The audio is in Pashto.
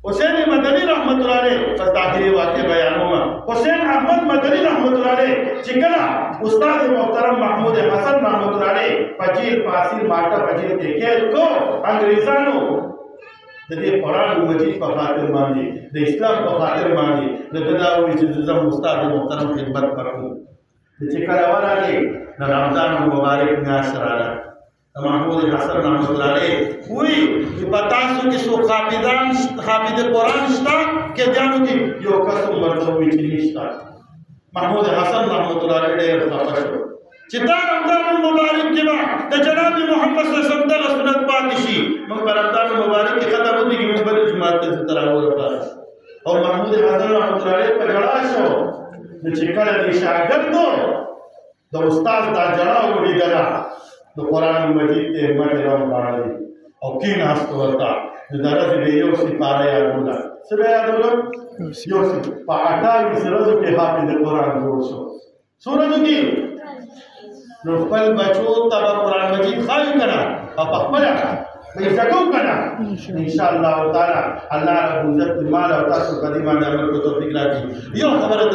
حسین مدنی رحمت الله علیه پس داخلي واقع بیانوما حسین احمد مدنی رحمت الله علیه چې کله استاد محترم محمود حسن رحمت الله علیه پچیر پاسیر ماټا پچیر کې کېل کو انګريزانو د دې قرآن مجید په خاطر باندې د اسلام په خاطر باندې د تداوی چې زم استاد محترم خدمت وکړو چې کله ورغی د رمضان مبارک میاشت راغله محمود حسن رحمت الله علیه وی چې پتاسو کې سو حافظ قرآن شته کې جانو کې یو قسم ورته وی چې نشته محمود حسن رحمت الله علیه ډېر خفه شو چې دا رمضان مبارک کې با د جناب محمد صلی الله علیه وسلم د سنت پاتې شي موږ په رمضان مبارک کې ختم ودی کې موږ بل جماعت ته تراویح وکړه او محمود حسن رحمت الله علیه په جړا شو چې کله دې شاګردو د استاد دا جړا ولیدله د قرآن مجید ته مټې راوړلې او کېناست ورته د درځي به یو سپاره یادوله څه به یادوله یو په 28 ورځو کې حافظ قرآن جوړ شو سورۃ کې نو خپل بچو ته قرآن مجید خایو کړه او په خپل به زکو کړه ان شاء الله تعالی الله رب عزت مال او تاسو قدیمه عمل کو توفیق راکړي یو خبره